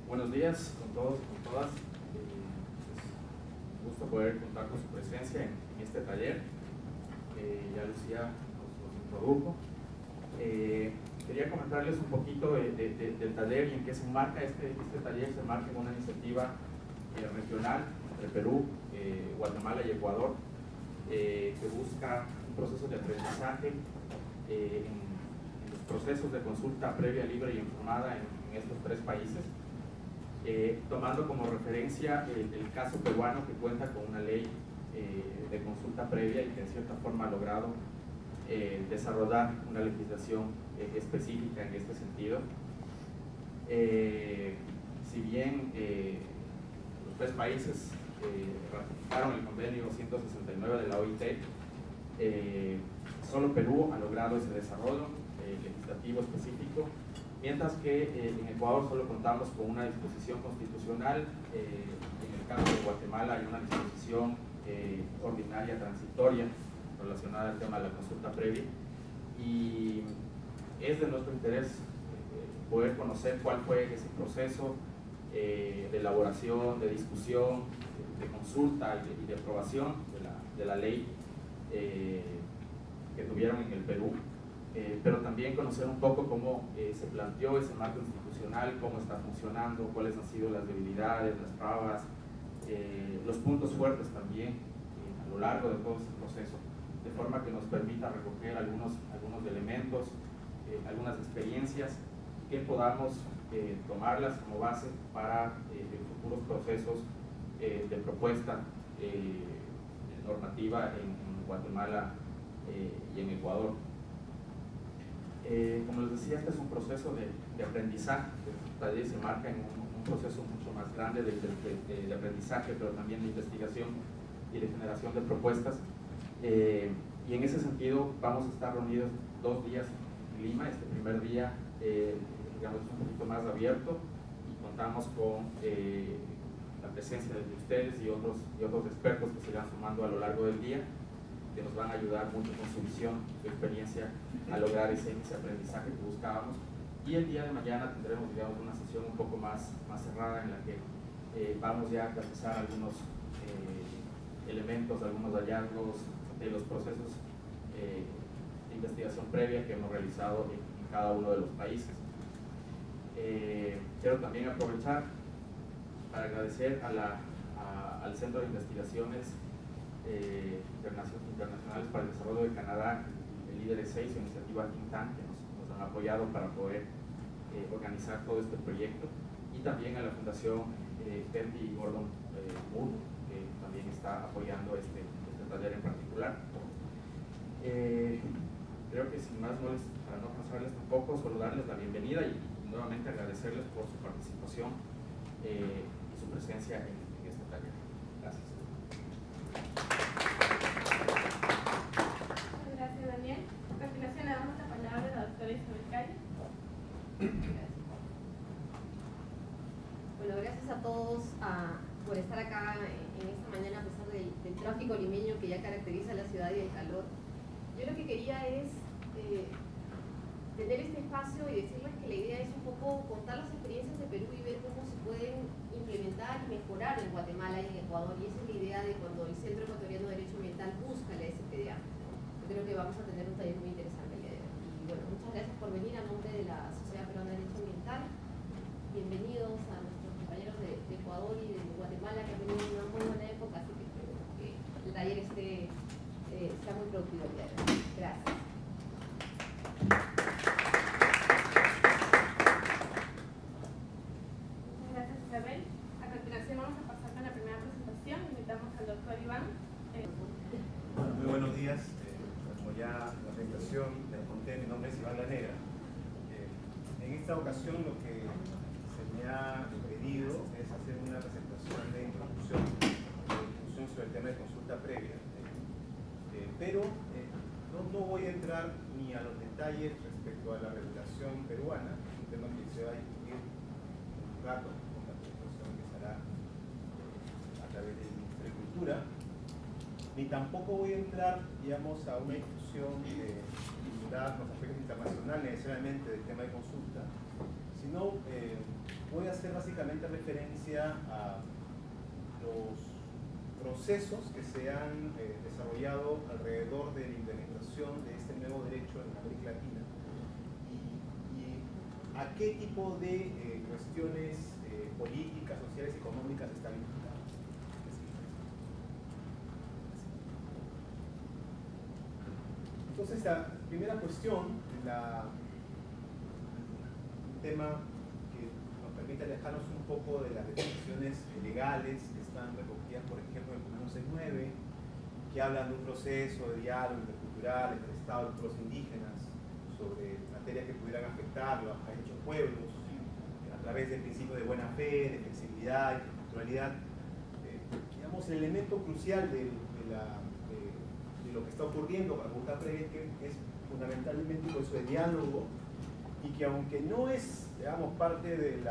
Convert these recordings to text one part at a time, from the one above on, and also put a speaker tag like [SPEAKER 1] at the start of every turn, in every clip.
[SPEAKER 1] Buenos días con todos y con todas. Es un gusto poder contar con su presencia en este taller. Ya Lucía nos introdujo. Quería comentarles un poquito del taller y en qué se enmarca. Este taller se enmarca en una iniciativa regional entre Perú, Guatemala y Ecuador, que busca un proceso de aprendizaje en los procesos de consulta previa, libre y informada en estos tres países, tomando como referencia el caso peruano, que cuenta con una ley de consulta previa y que de cierta forma ha logrado desarrollar una legislación específica en este sentido. Si bien los tres países ratificaron el convenio 169 de la OIT, solo Perú ha logrado ese desarrollo legislativo específico, mientras que en Ecuador solo contamos con una disposición constitucional. En el caso de Guatemala hay una disposición ordinaria transitoria relacionada al tema de la consulta previa, y es de nuestro interés poder conocer cuál fue ese proceso de elaboración, de discusión, de consulta y de aprobación de la ley que tuvieron en el Perú, pero también conocer un poco cómo se planteó ese marco institucional, cómo está funcionando, cuáles han sido las debilidades, las trabas, los puntos fuertes también a lo largo de todo ese proceso, de forma que nos permita recoger algunos elementos, algunas experiencias que podamos tomarlas como base para futuros procesos de propuesta normativa en Guatemala y en Ecuador. Como les decía, este es un proceso de aprendizaje. El taller se marca en un proceso mucho más grande de aprendizaje, pero también de investigación y de generación de propuestas. Y en ese sentido vamos a estar reunidos 2 días en Lima. Este primer día digamos, un poquito más abierto, y contamos con la presencia de ustedes y otros expertos que se irán sumando a lo largo del día, que nos van a ayudar mucho con su visión, su experiencia, a lograr ese aprendizaje que buscábamos. Y el día de mañana tendremos, digamos, una sesión un poco más cerrada, en la que vamos ya a analizar algunos elementos, algunos hallazgos de los procesos de investigación previa que hemos realizado en cada uno de los países. Quiero también aprovechar para agradecer al Centro de Investigaciones Internacionales para el Desarrollo de Canadá, el Líderes 6, su iniciativa Think Tank, que nos han apoyado para poder organizar todo este proyecto, y también a la Fundación Henry Gordon Moore, que también está apoyando este taller en particular. Creo que sin más, para no pasarles tampoco, solo darles la bienvenida y nuevamente agradecerles por su participación y su presencia en este taller. Gracias.
[SPEAKER 2] Muchas gracias, Daniel. A continuación le damos la palabra a la doctora Isabel Calle.
[SPEAKER 3] Gracias. Bueno, gracias a todos por estar acá en esta mañana, a pesar del tráfico limeño que ya caracteriza la ciudad y el calor. Yo lo que quería es tener este espacio y decirles que la idea es un poco contar las experiencias de Perú y ver cómo se pueden implementar y mejorar en Guatemala y en Ecuador, y esa es la idea de cuando el Centro Ecuatoriano de Derecho Ambiental busca la SPDA. Yo creo que vamos a tener un taller muy interesante el día de hoy. Y bueno, muchas gracias por venir a nombre de la Sociedad Peruana de Derecho Ambiental. Bienvenidos a nuestros compañeros de Ecuador y de Guatemala, que han venido en una muy buena época, así que espero que el taller sea muy productivo el día de hoy. Gracias.
[SPEAKER 2] Gracias, Isabel. A continuación vamos a pasar con la primera presentación. Invitamos al doctor Iván.
[SPEAKER 4] Muy buenos días. Como ya la presentación les conté, mi nombre es Iván La Negra. En esta ocasión lo que se me ha pedido es hacer una presentación de introducción sobre el tema de consulta previa. Pero no voy a entrar ni a los detalles respecto a la regulación peruana, es un tema que se va a discutir un rato con la presentación que se hará a través del Ministerio de Cultura, ni tampoco voy a entrar, digamos, a una discusión de vincular los aspectos internacionales necesariamente del tema de consulta, sino voy a hacer básicamente referencia a los procesos que se han desarrollado alrededor de la implementación de este nuevo derecho en América Latina y a qué tipo de cuestiones políticas, sociales y económicas están implicadas. Entonces, la primera cuestión, un tema que nos permite alejarnos un poco de las definiciones legales que están recogidas, por ejemplo, en el Común 69, que hablan de un proceso de diálogo intercultural entre el Estado y los pueblos indígenas sobre materias que pudieran afectarlos a dichos pueblos, a través del principio de buena fe, de flexibilidad, de interculturalidad. Digamos, el elemento crucial de lo que está ocurriendo para buscar que es fundamentalmente un proceso de diálogo, y que aunque no es, digamos, parte del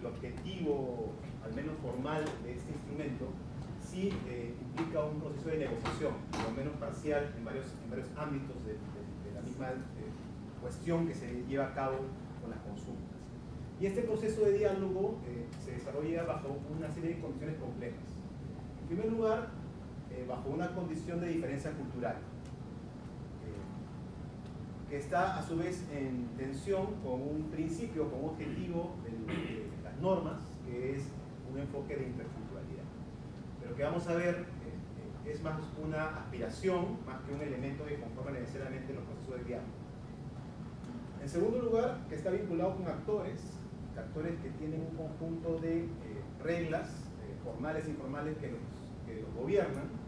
[SPEAKER 4] objetivo, al menos formal, de este instrumento, sí implica un proceso de negociación, por lo menos parcial, en varios ámbitos de la misma cuestión que se lleva a cabo con las consultas. Y este proceso de diálogo se desarrolla bajo una serie de condiciones complejas. En primer lugar, bajo una condición de diferencia cultural, que está a su vez en tensión con un principio, con un objetivo de las normas, que es un enfoque de interculturalidad. Pero que vamos a ver es más una aspiración, más que un elemento que conforma necesariamente los procesos de diálogo. En segundo lugar, que está vinculado con actores que tienen un conjunto de reglas formales e informales que los gobiernan.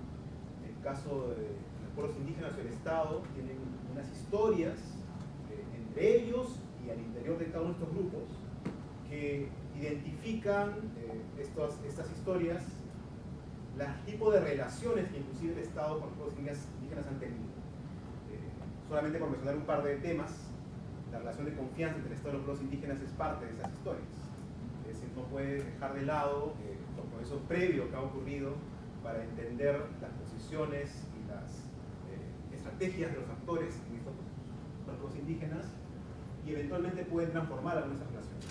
[SPEAKER 4] En el caso de los pueblos indígenas o el Estado, tienen unas historias entre ellos y al interior de cada uno de estos grupos que identifican estas historias, los tipos de relaciones que inclusive el Estado con los pueblos indígenas han tenido. Solamente por mencionar un par de temas, la relación de confianza entre el Estado y los pueblos indígenas es parte de esas historias. Es decir, no puede dejar de lado los procesos previos que ha ocurrido para entender las posiciones y las estrategias de los actores en estos pueblos indígenas, y eventualmente pueden transformar algunas relaciones.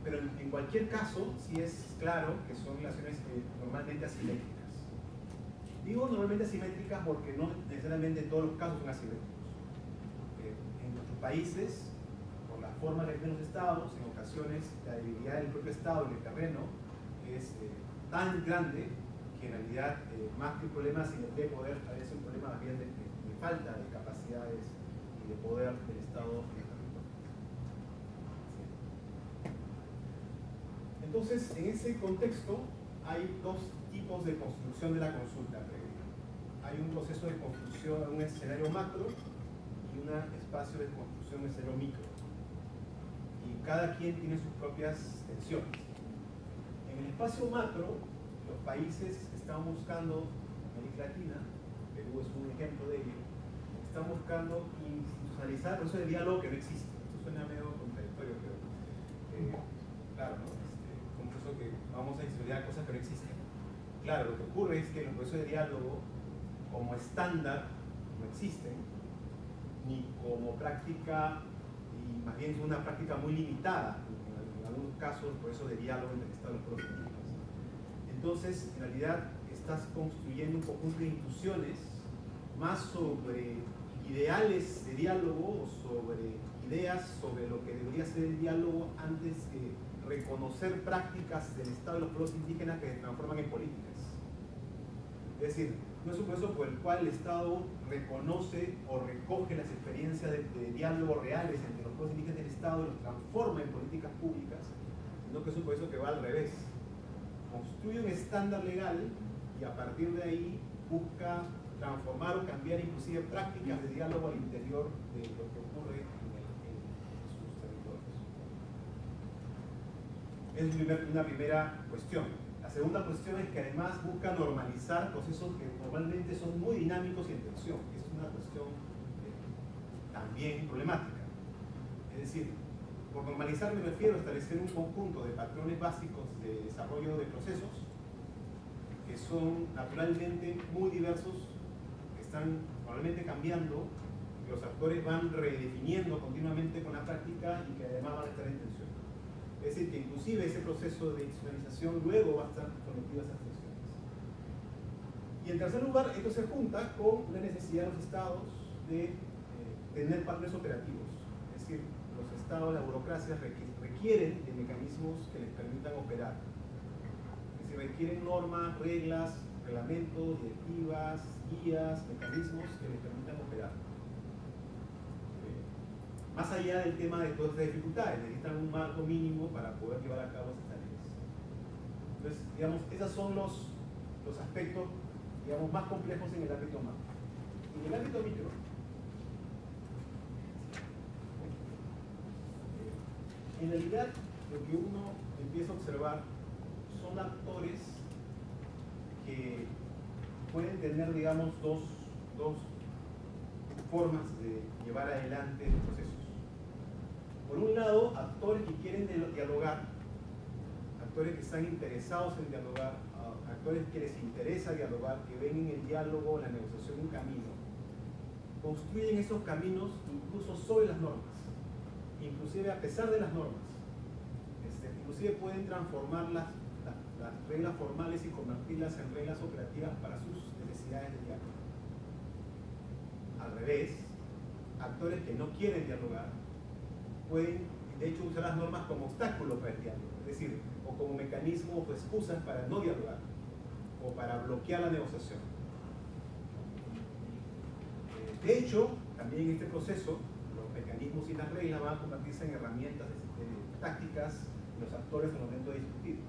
[SPEAKER 4] Pero en cualquier caso, sí es claro que son relaciones normalmente asimétricas. Digo normalmente asimétricas porque no necesariamente en todos los casos son asimétricos. En nuestros países, por la forma que tienen los estados, en ocasiones la debilidad del propio estado en el terreno es tan grande que en realidad, más que un problema de asimetría de poder, a veces un problema más bien de falta de capacidades y de poder del Estado en el territorio. Entonces, en ese contexto, hay dos tipos de construcción de la consulta previa. Hay un proceso de construcción en un escenario macro y un espacio de construcción en un escenario micro. Y cada quien tiene sus propias tensiones. En el espacio macro, los países están buscando, América Latina, Perú es un ejemplo de ello, están buscando institucionalizar el proceso de diálogo que no existe. Esto suena medio contradictorio, pero claro, ¿no? Un proceso que vamos a institucionalizar cosas que no existen. Claro, lo que ocurre es que los procesos de diálogo como estándar no existen, ni como práctica, y más bien es una práctica muy limitada, en algunos casos, el proceso de diálogo entre el Estado y los pueblos indígenas. Entonces, en realidad, estás construyendo un conjunto de instituciones más sobre ideales de diálogo o sobre ideas sobre lo que debería ser el diálogo antes que reconocer prácticas del Estado y los pueblos indígenas que se transforman en políticas. Es decir, no es un proceso por el cual el Estado reconoce o recoge las experiencias de diálogo reales entre los pueblos indígenas del Estado y los transforma en políticas públicas, sino que es un proceso que va al revés. Construye un estándar legal y a partir de ahí busca transformar o cambiar inclusive prácticas de diálogo al interior de lo que ocurre en sus territorios. Es una primera cuestión. La segunda cuestión es que además busca normalizar procesos que normalmente son muy dinámicos y en tensión. Esa es una cuestión también problemática. Es decir, por normalizar me refiero a establecer un conjunto de patrones básicos de desarrollo de procesos que son naturalmente muy diversos, que están probablemente cambiando, que los actores van redefiniendo continuamente con la práctica y que además van a estar en tensión. Es decir, que inclusive ese proceso de institucionalización luego va a estar sometido a esas tensiones. Y en tercer lugar, esto se junta con la necesidad de los estados de tener partners operativos. Es decir, los estados, las burocracias requieren de mecanismos que les permitan operar. Es decir, requieren normas, reglas, reglamentos, directivas, guías, mecanismos que les permitan operar. Más allá del tema de todas estas dificultades, necesitan un marco mínimo para poder llevar a cabo esas tareas. Entonces, digamos, esos son los aspectos, digamos, más complejos en el ámbito macro. En el ámbito micro, en realidad, lo que uno empieza a observar son actores que pueden tener, digamos, dos formas de llevar adelante los procesos. Por un lado, actores que quieren dialogar, actores que están interesados en dialogar, actores que les interesa dialogar, que ven en el diálogo, la negociación, un camino. Construyen esos caminos incluso sobre las normas, inclusive a pesar de las normas. Inclusive pueden transformar las reglas formales y convertirlas en reglas operativas para sus necesidades de diálogo. Al revés, actores que no quieren dialogar pueden, de hecho, usar las normas como obstáculo para el diálogo, es decir, o como mecanismo o excusas para no dialogar, o para bloquear la negociación. De hecho, también en este proceso, los mecanismos y las reglas van a convertirse en herramientas tácticas de los actores en el momento de discutir.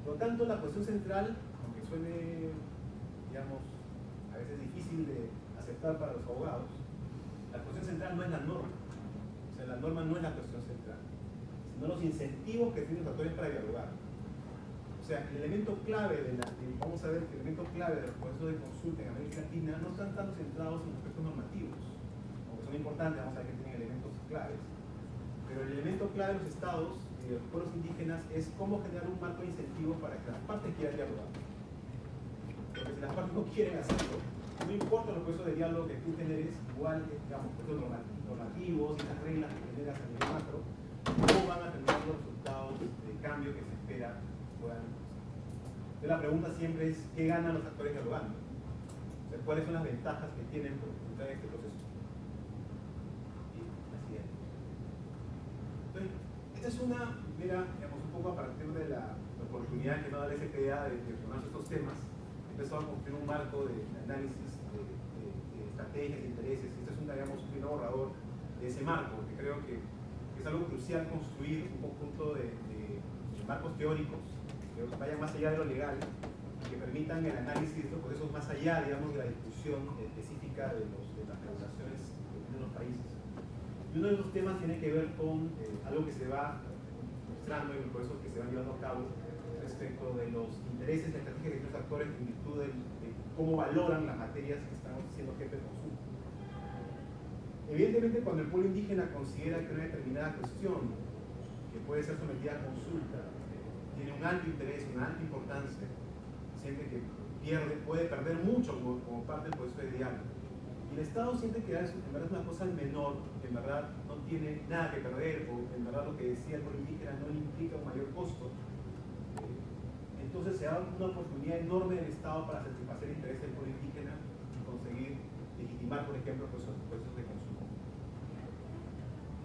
[SPEAKER 4] Por lo tanto, la cuestión central, aunque suene, digamos, a veces difícil de aceptar para los abogados, la cuestión central no es la norma. O sea, la norma no es la cuestión central, sino los incentivos que tienen los actores para dialogar. O sea, el elemento clave vamos a ver que el elemento clave de los procesos de consulta en América Latina no están tanto centrados en aspectos normativos, aunque son importantes, vamos a ver que tienen elementos claves. Pero el elemento clave de los estados y de los pueblos indígenas es cómo generar un marco de incentivos para que las partes quieran dialogar. Porque si las partes no quieren hacerlo, no importa los procesos de diálogo que tú generes, igual, digamos, procesos normativos y las reglas que generas a nivel macro, no van a tener los resultados de cambio que se espera puedan. Entonces la pregunta siempre es, ¿qué ganan los actores dialogando? O sea, ¿cuáles son las ventajas que tienen por entrar en este proceso? Y la siguiente. Entonces, esta es una primera, digamos, un poco a partir de la oportunidad que me da la SPA de gestionar estos temas. He empezado a construir un marco de análisis de estrategias, de intereses. Este es un, digamos, un primer borrador de ese marco, porque creo que es algo crucial construir un conjunto de marcos teóricos que vayan más allá de lo legal y que permitan el análisis de estos procesos más allá, digamos, de la discusión específica de las regulaciones que tienen los países. Y uno de los temas tiene que ver con algo que se va mostrando en los procesos que se van llevando a cabo respecto de los intereses y estrategias de los actores en virtud de cómo valoran las materias que están siendo jefe de consumo. Evidentemente, cuando el pueblo indígena considera que una determinada cuestión que puede ser sometida a consulta tiene un alto interés, una alta importancia, siente que puede perder mucho como parte del proceso de diálogo. Y el Estado siente que en verdad es una cosa menor, que en verdad no tiene nada que perder, o en verdad lo que decía el pueblo indígena no le implica un mayor costo. Entonces se da una oportunidad enorme del Estado para satisfacer el interés del pueblo indígena y conseguir legitimar, por ejemplo, procesos de consumo.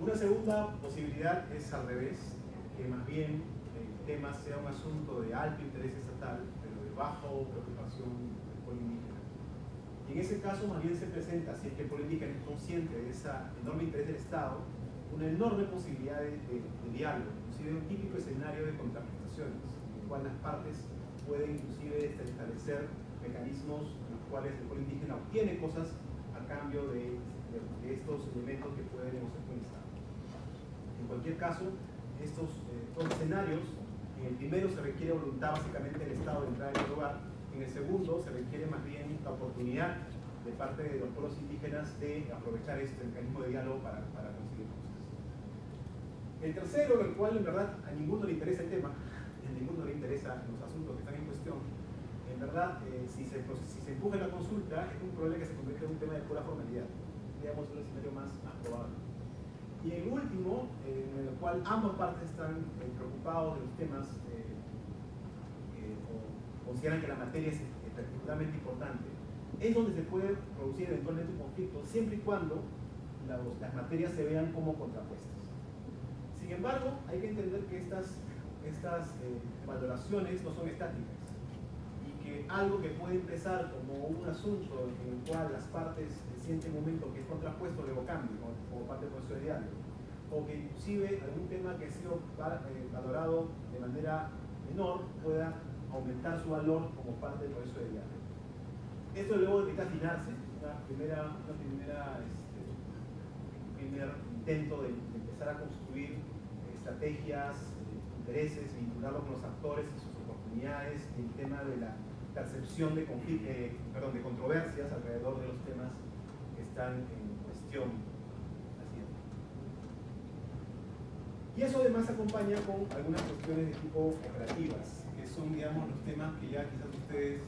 [SPEAKER 4] Una segunda posibilidad es al revés, que más bien el tema sea un asunto de alto interés estatal, pero de baja preocupación del pueblo indígena. Y en ese caso más bien se presenta, si es que el pueblo indígena es consciente de ese enorme interés del Estado, una enorme posibilidad de diálogo, inclusive un típico escenario de contraprestaciones, en el cual las partes pueden inclusive establecer mecanismos en los cuales el pueblo indígena obtiene cosas a cambio de estos elementos que puede negociar con el Estado. En cualquier caso, estos dos escenarios, en el primero se requiere voluntad básicamente del Estado de entrar en el lugar, en el segundo se requiere más bien la oportunidad de parte de los pueblos indígenas de aprovechar este mecanismo de diálogo para conseguir cosas. El tercero, el cual en verdad a ninguno le interesa el tema, a ninguno le interesa los asuntos que están en cuestión, en verdad si se empuja la consulta es un problema que se convierte en un tema de pura formalidad. digamos, un escenario más probable. Y el último, en el cual ambas partes están preocupados de los temas o consideran que la materia es particularmente importante, es donde se puede producir eventualmente un conflicto, siempre y cuando las materias se vean como contrapuestas. Sin embargo, hay que entender que estas valoraciones no son estáticas y que algo que puede empezar como un asunto en el cual las partes sienten un momento que es contrapuesto luego cambia como parte del proceso de diálogo, o que inclusive algún tema que ha sido valorado de manera menor pueda aumentar su valor como parte del proceso de diálogo. Esto luego necesita afinarse, un primer intento de empezar a construir estrategias, intereses, vincularlo con los actores y sus oportunidades, el tema de la percepción de controversias alrededor de los temas que están en cuestión. Y eso además acompaña con algunas cuestiones de tipo operativas, que son, digamos, los temas que ya quizás ustedes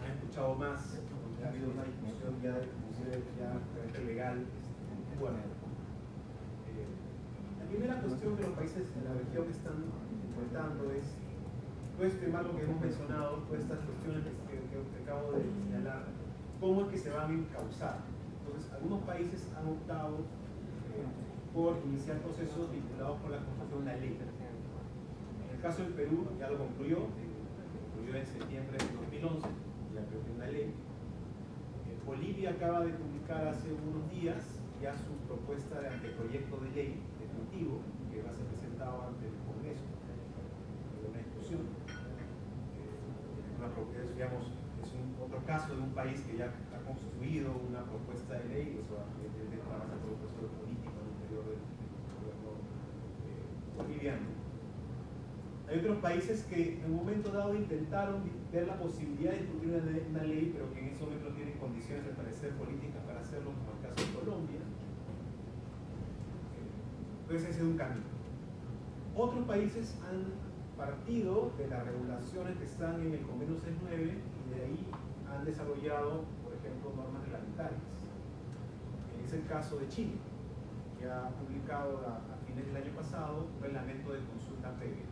[SPEAKER 4] han escuchado más, porque ha habido una discusión ya de carácter legal bueno. La primera cuestión que los países de la región están enfrentando es todo este marco que hemos mencionado, todas estas cuestiones que acabo de señalar, cómo es que se van a encauzar. Entonces, algunos países han optado por iniciar procesos vinculados con la construcción de una ley. En el caso del Perú, ya lo concluyó en septiembre de 2011, ya creó una ley. Bolivia acaba de publicar hace unos días ya su propuesta de anteproyecto de ley definitivo, que va a ser presentado ante el Congreso, de una discusión. Es otro caso de un país que ya ha construido una propuesta de ley, eso evidentemente va a pasar por un proceso político al interior del gobierno boliviano. Hay otros países que en un momento dado intentaron ver la posibilidad de discutir una ley, pero que en ese momento no tienen condiciones de parecer políticas para hacerlo, como el caso de Colombia. Entonces ese es un camino. Otros países han partido de las regulaciones que están en el Convenio 69 y de ahí han desarrollado, por ejemplo, normas reglamentarias. Es el caso de Chile, que ha publicado a fines del año pasado un reglamento de consulta previa,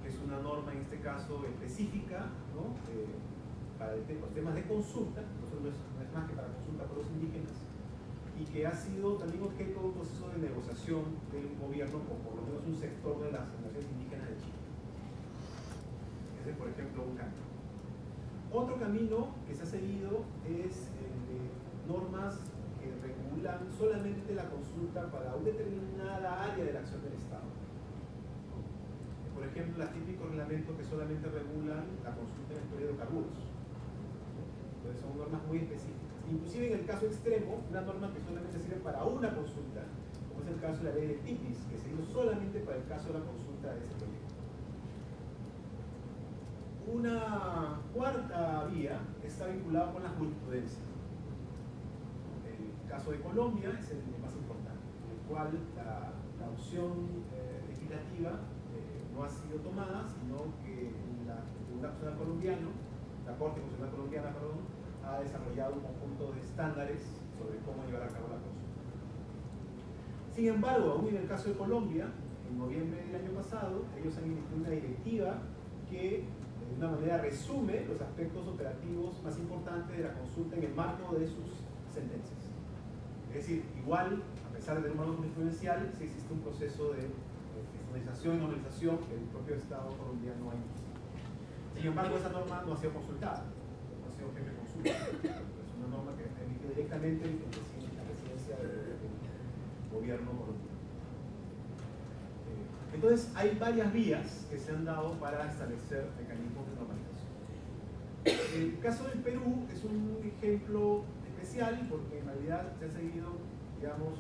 [SPEAKER 4] que es una norma en este caso específica, ¿no? Para los temas de consulta, no es más que para consulta por los indígenas, y que ha sido también objeto de un proceso de negociación del gobierno con por lo menos un sector de las naciones indígenas de Chile. Ese es, por ejemplo, un camino. Otro camino que se ha seguido es el de normas que regulan solamente la consulta para una determinada área de la acción del Estado. Por ejemplo, los típicos reglamentos que solamente regulan la consulta en el periodo de hidrocarburos. Entonces son normas muy específicas. Inclusive en el caso extremo, una norma que solamente sirve para una consulta, como es el caso de la ley de TIPIS, que se hizo solamente para el caso de la consulta de ese proyecto. Una cuarta vía está vinculada con la jurisprudencia. El caso de Colombia es el más importante, en el cual la opción legislativa no ha sido tomada, sino que el Tribunal Constitucional Colombiano, la Corte Constitucional Colombiana, ha desarrollado un conjunto de estándares sobre cómo llevar a cabo la consulta. Sin embargo, aún en el caso de Colombia, en noviembre del año pasado, ellos han emitido una directiva que de una manera resume los aspectos operativos más importantes de la consulta en el marco de sus sentencias. Es decir, igual, a pesar de tener un marco jurisprudencial, sí existe un proceso de estandarización y normalización que el propio Estado colombiano ha iniciado. Sin embargo, esa norma no ha sido consultada, no ha sido objeto de consulta. Es una norma que está emitida directamente en la presidencia del gobierno colombiano. Entonces, hay varias vías que se han dado para establecer mecanismos de normalización. El caso del Perú es un ejemplo especial porque en realidad se ha seguido, digamos,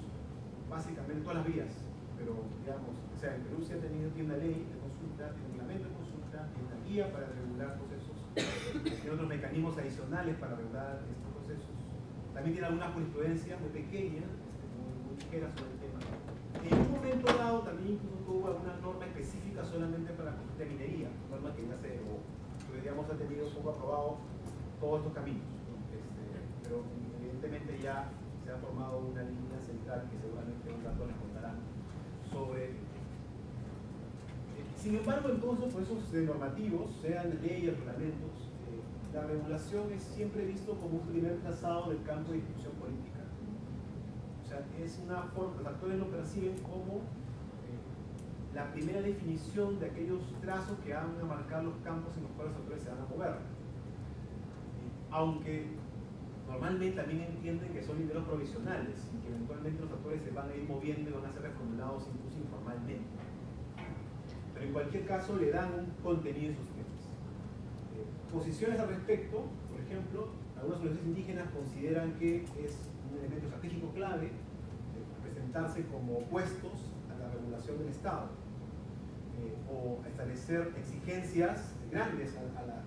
[SPEAKER 4] básicamente todas las vías, pero digamos, o sea, en Perú se ha tenido, tiene una ley de consulta, tiene un reglamento de consulta, tiene una guía para regular procesos, tiene otros mecanismos adicionales para regular estos procesos. También tiene alguna jurisprudencia muy pequeña, muy ligera sobre el tema. En un momento dado también incluso tuvo alguna norma específica solamente para la consulta de minería, norma que ya se, digamos, ha tenido un poco aprobado todos estos caminos, pero evidentemente ya se ha formado una línea central que seguramente un rato les contarán sobre el tema. Sin embargo, en todos los procesos normativos, sean leyes, reglamentos, la regulación es siempre visto como un primer trazado del campo de discusión política. O sea, es una forma, los actores lo perciben como la primera definición de aquellos trazos que van a marcar los campos en los cuales los actores se van a mover. Aunque normalmente también entienden que son lideros provisionales y que eventualmente los actores se van a ir moviendo y van a ser reformulados incluso informalmente. Pero en cualquier caso le dan un contenido en sus temas. Posiciones al respecto, por ejemplo, algunas organizaciones indígenas consideran que es un elemento estratégico clave presentarse como opuestos a la regulación del Estado o establecer exigencias grandes a la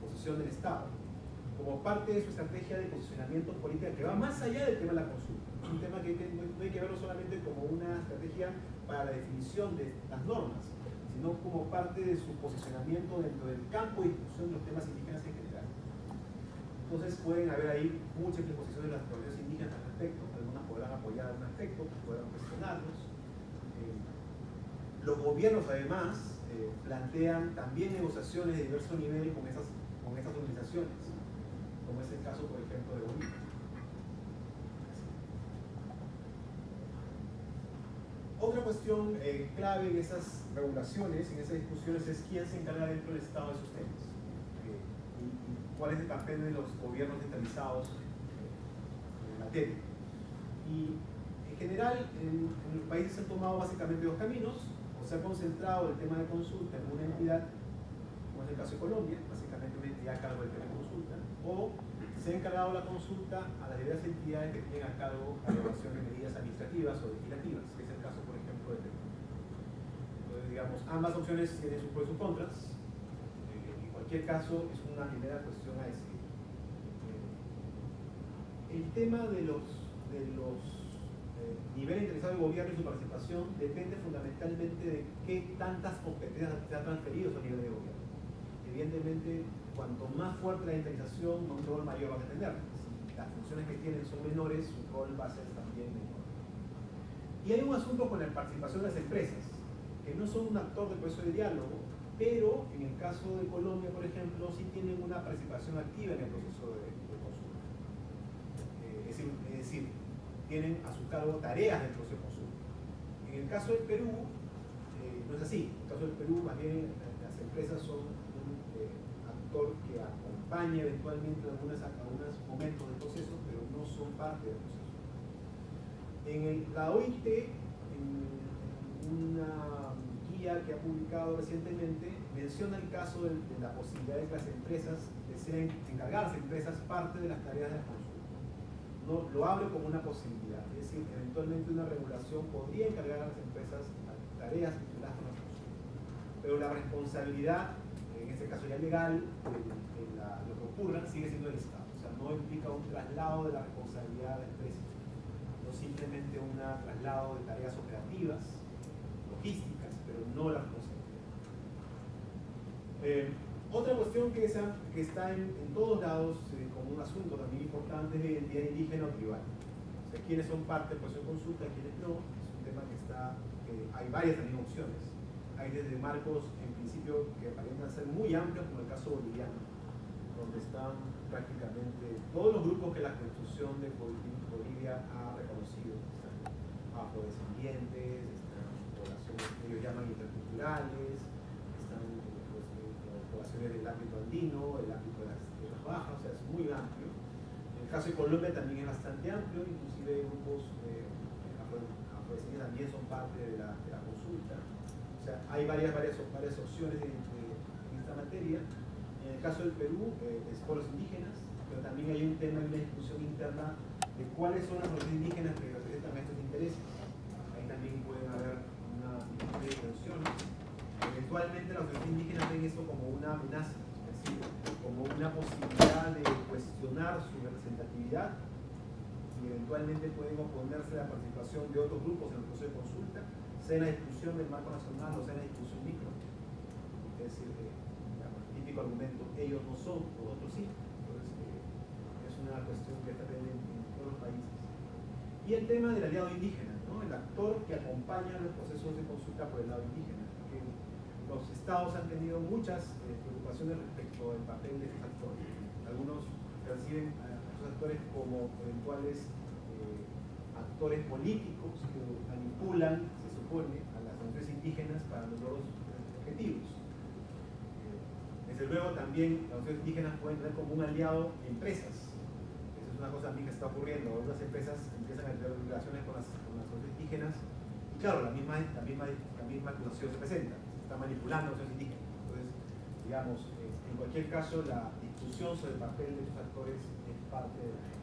[SPEAKER 4] posición del Estado como parte de su estrategia de posicionamiento política que va más allá del tema de la consulta. Es un tema que no hay que verlo solamente como una estrategia para la definición de las normas, sino como parte de su posicionamiento dentro del campo de discusión de los temas indígenas en general. Entonces pueden haber ahí múltiples posiciones de las organizaciones indígenas al respecto, algunas podrán apoyar algún aspecto, podrán cuestionarlos. Los gobiernos además plantean también negociaciones de diverso nivel con estas organizaciones, como es el caso, por ejemplo, de Bolivia. Otra cuestión clave en esas regulaciones, en esas discusiones, es quién se encarga dentro del Estado de esos temas y cuál es el papel de los gobiernos centralizados en materia. Y en general, en los países se han tomado básicamente dos caminos: o se ha concentrado el tema de consulta en una entidad, como es el caso de Colombia, básicamente una entidad a cargo del tema de consulta, o se ha encargado la consulta a las diversas entidades que tienen a cargo la elaboración de medidas administrativas o legislativas, que es el caso, por ejemplo, de Perú. Entonces, digamos, ambas opciones tienen sus pros y sus contras. En cualquier caso, es una primera cuestión a decidir. El tema de los niveles interesados del gobierno y su participación depende fundamentalmente de qué tantas competencias se han transferido a nivel de gobierno. Evidentemente, cuanto más fuerte la centralización, un rol mayor van a tener. Si las funciones que tienen son menores, su rol va a ser también menor. Y hay un asunto con la participación de las empresas, que no son un actor del proceso de diálogo, pero en el caso de Colombia, por ejemplo, sí tienen una participación activa en el proceso de consulta. Es decir, tienen a su cargo tareas del proceso de consulta. En el caso del Perú, no es así. En el caso del Perú, más bien las empresas son un actor que acompaña eventualmente en algunos momentos del proceso, pero no son parte del proceso. La OIT, en una guía que ha publicado recientemente, menciona el caso de la posibilidad de que las empresas deseen encargar a las empresas parte de las tareas de la consulta. No, lo abre como una posibilidad, es decir, eventualmente una regulación podría encargar a las empresas tareas vinculadas con la consulta, pero la responsabilidad, en este caso ya legal, de lo que ocurra sigue siendo el Estado. O sea, no implica un traslado de la responsabilidad de la empresa, no simplemente un traslado de tareas operativas, logísticas, pero no la responsabilidad. Otra cuestión que está en todos lados como un asunto también importante es la identidad indígena o tribal. O sea, quiénes son parte del proceso de consulta y quiénes no. Es un tema que hay varias también opciones. Hay desde marcos, en principio, que aparentan ser muy amplios, como el caso boliviano, donde están prácticamente todos los grupos que la Constitución de Bolivia ha reconocido. Están afrodescendientes, están poblaciones que ellos llaman interculturales, están poblaciones del ámbito andino, el ámbito de las tierras bajas, o sea, es muy amplio. En el caso de Colombia también es bastante amplio, inclusive grupos afrodescendientes también son parte de la consulta. O sea, hay varias opciones en esta materia. En el caso del Perú, es pueblos indígenas, pero también hay un tema de una discusión interna de cuáles son las organizaciones indígenas que representan estos intereses. Ahí también pueden haber una de tensiones. Eventualmente las organizaciones indígenas ven esto como una amenaza, es decir, como una posibilidad de cuestionar su representatividad y eventualmente pueden oponerse a la participación de otros grupos en el proceso de consulta, sea en la discusión del marco nacional o sea en la discusión micro. Es decir, el típico argumento, ellos no son, los otros sí. Entonces, es una cuestión que está presente en todos los países. Y el tema del aliado indígena, ¿no? El actor que acompaña los procesos de consulta por el lado indígena. Que los estados han tenido muchas preocupaciones respecto al papel de estos actores. Algunos perciben a estos actores como eventuales actores políticos que manipulan, se supone, a las naciones indígenas para lograr los objetivos. Desde luego también las naciones indígenas pueden tener como un aliado empresas. Esa es una cosa también que está ocurriendo. Algunas empresas empiezan a tener relaciones con las naciones indígenas y claro, la misma acusación se presenta. Se está manipulando a las naciones indígenas. Entonces, digamos, en cualquier caso, la discusión sobre el papel de estos actores es parte de la agenda.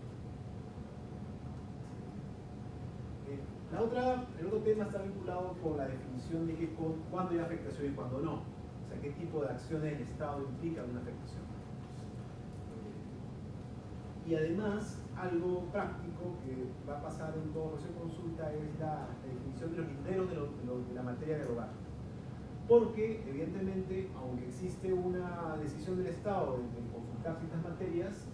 [SPEAKER 4] El otro tema está vinculado con la definición de cuándo hay afectación y cuándo no. O sea, qué tipo de acciones del Estado implican una afectación. Y además, algo práctico que va a pasar en todo proceso de consulta es la definición de los linderos de la materia de hogar. Porque, evidentemente, aunque existe una decisión del Estado de consultar ciertas materias,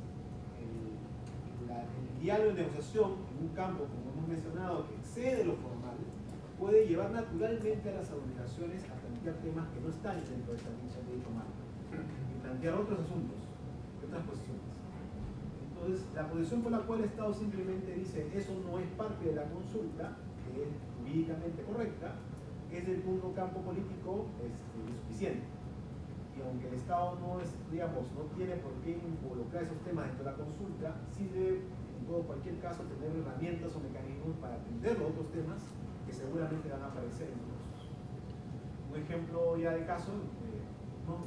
[SPEAKER 4] el diálogo de negociación en un campo, como hemos mencionado, que excede lo formal, puede llevar naturalmente a las organizaciones a plantear temas que no están dentro de esta ley formal y plantear otros asuntos y otras cuestiones. Entonces, la posición por la cual el Estado simplemente dice eso no es parte de la consulta, que es jurídicamente correcta, es del punto campo político insuficiente. Y aunque el Estado no tiene por qué involucrar esos temas dentro de la consulta, sí debe, en cualquier caso, tener herramientas o mecanismos para atender los otros temas que seguramente van a aparecer en los procesos. Un ejemplo ya de caso,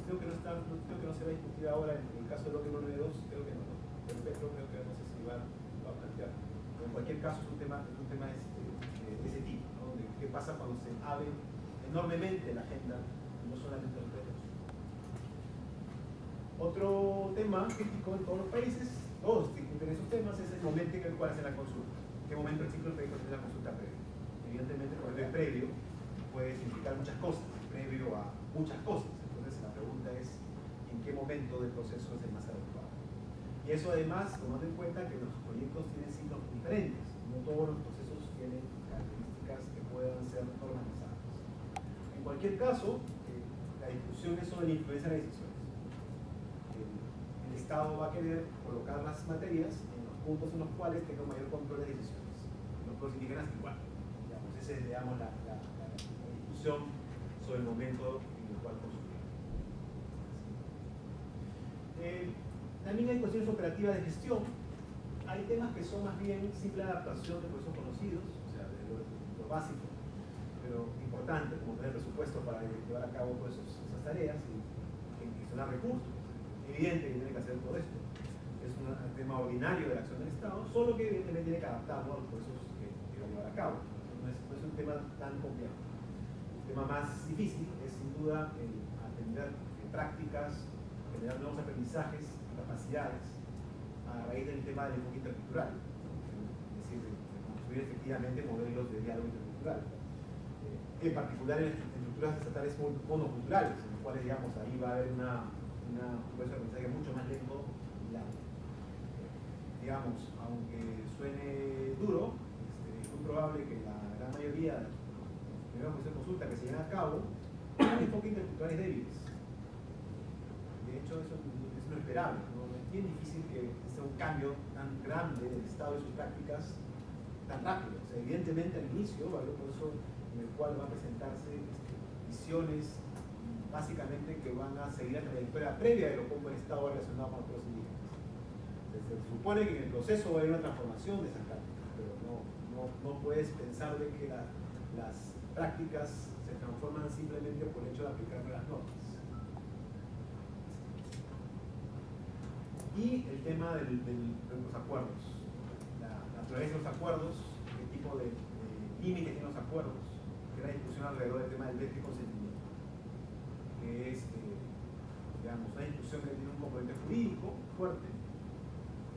[SPEAKER 4] creo que no se va a discutir ahora en el caso del bloque 9.2, creo que no, creo que no sé si va a plantear. Pero en cualquier caso es un tema de ese tipo, ¿no? De qué pasa cuando se abre enormemente la agenda, no solamente los derechos. Otro tema crítico en todos los países, todos discuten esos temas, es el momento en el cual hacen la consulta. ¿En qué momento el ciclo de proyectos tiene la consulta previa? Evidentemente, cuando es previo, puede significar muchas cosas, previo a muchas cosas. Entonces, la pregunta es, ¿en qué momento del proceso es el más adecuado? Y eso además, tomando en cuenta que los proyectos tienen ciclos diferentes, no todos los procesos tienen características que puedan ser normalizadas. En cualquier caso, la discusión es sobre la influencia de las decisiones. El Estado va a querer colocar las materias en los puntos en los cuales tenga un mayor control de decisiones. En los pueblos indígenas igual. Esa es, digamos, la discusión sobre el momento en el cual construir. También hay cuestiones operativas de gestión. Hay temas que son más bien simple adaptación de procesos conocidos, o sea, de lo básico, pero importante, como tener presupuesto para llevar a cabo todas esas tareas y gestionar recursos. Evidente que tiene que hacer todo esto. Es un tema ordinario de la acción del Estado, solo que evidentemente tiene que adaptarlo a los procesos que va a llevar a cabo. No es un tema tan complejo. El tema más difícil es sin duda el atender prácticas, generar nuevos aprendizajes y capacidades a raíz del tema del enfoque intercultural, es decir, de construir efectivamente modelos de diálogo intercultural. En particular en estructuras estatales monoculturales, en las cuales, digamos, ahí va a haber un proceso de aprendizaje mucho más lento y largo. Digamos, aunque suene duro, es muy probable que la gran mayoría de los primeros procesos de consulta que se llevan a cabo tengan enfoques interculturales débiles. De hecho, eso es lo esperable, ¿no? Es bien difícil que sea un cambio tan grande del Estado y sus prácticas tan rápido. O sea, evidentemente al inicio va a haber un proceso en el cual van a presentarse visiones básicamente que van a seguir la trayectoria previa de lo como el Estado relacionado con los pueblos indígenas. Se supone que en el proceso va a haber una transformación de esas prácticas, pero no puedes pensar de que las prácticas se transforman simplemente por el hecho de aplicar las normas. Y el tema de los acuerdos, la naturaleza de los acuerdos, qué tipo de límites tienen los acuerdos, que es la discusión alrededor del tema del veto y consentimiento, que es, digamos, una discusión que tiene un componente jurídico fuerte.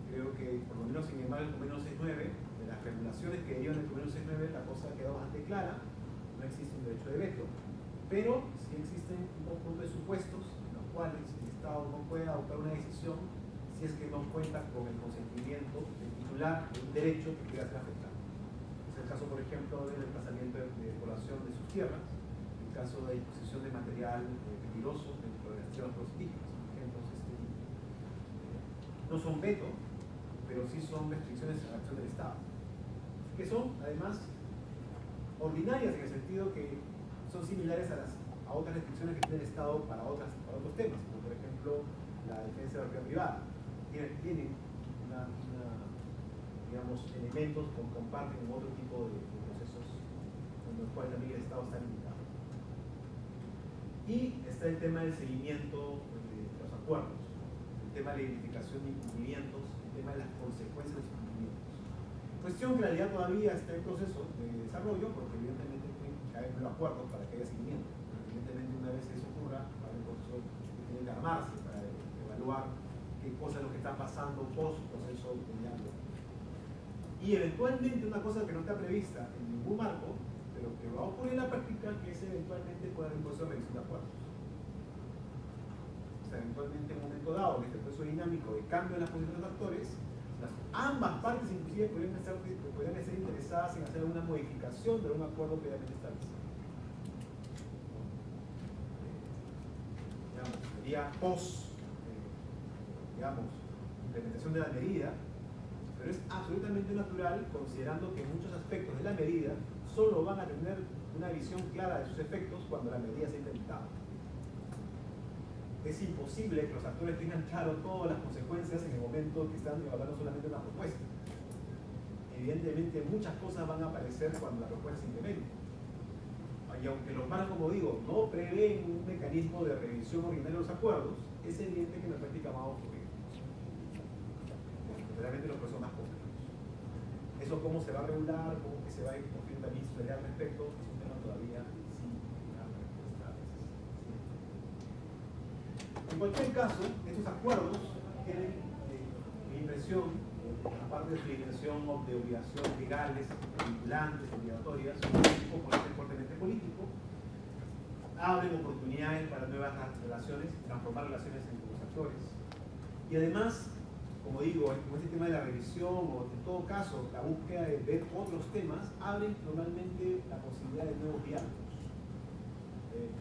[SPEAKER 4] Creo que, por lo menos en el marco del convenio 69, de las regulaciones que derivan del convenio 69, la cosa quedó bastante clara, no existe un derecho de veto, pero sí existen un conjunto de supuestos en los cuales el Estado no puede adoptar una decisión si es que no cuenta con el consentimiento del titular de un derecho que quiera ser afectado. Es el caso, por ejemplo, del desplazamiento de población de sus tierras, el caso de disposición de material peligroso dentro de las tierras indígenas, por ejemplo, no son veto, pero sí son restricciones a la acción del Estado, que son, además, ordinarias en el sentido que son similares a otras restricciones que tiene el Estado para otros temas, como por ejemplo la defensa de la propiedad privada. Tienen digamos, elementos que comparten con otro tipo de procesos en los cuales también el Estado está limitado. Y está el tema del seguimiento de los acuerdos, el tema de la identificación de incumplimientos, el tema de las consecuencias de los incumplimientos. Cuestión que en realidad todavía está en proceso de desarrollo, porque evidentemente tienen que haber nuevos acuerdos para que haya seguimiento. Evidentemente, una vez que eso ocurra, va a haber un proceso que tiene que armarse para evaluar qué cosas es lo que está pasando post proceso de diálogo. Y eventualmente una cosa que no está prevista en ningún marco, pero que va a ocurrir en la práctica, que es eventualmente puede haber un proceso de revisión de acuerdos. O sea, eventualmente en un momento dado, en este proceso dinámico de cambio en las posiciones de los actores, ambas partes inclusive podrían estar interesadas en hacer una modificación de un acuerdo previamente establecido. Digamos, sería post, digamos, implementación de la medida, pero es absolutamente natural considerando que muchos aspectos de la medida solo van a tener una visión clara de sus efectos cuando la medida sea implementada. Es imposible que los actores tengan claro todas las consecuencias en el momento que están evaluando solamente una propuesta. Evidentemente muchas cosas van a aparecer cuando la propuesta se implemente. Y aunque los marcos, como digo, no prevén un mecanismo de revisión ordinaria de los acuerdos, es evidente que en la práctica va a ocurrir. Realmente los procesos más complejos. Eso cómo se va a regular, cómo que se va a construir también al respecto, es un tema todavía sin una respuesta a veces. En cualquier caso, estos acuerdos tienen, mi impresión, aparte de su dimensión de obligaciones legales, vinculantes, obligatorias, un tipo fuertemente político, abren oportunidades para nuevas relaciones, transformar relaciones entre los actores. Y además, como digo, como este tema de la revisión o en todo caso la búsqueda de ver otros temas, abren normalmente la posibilidad de nuevos diálogos.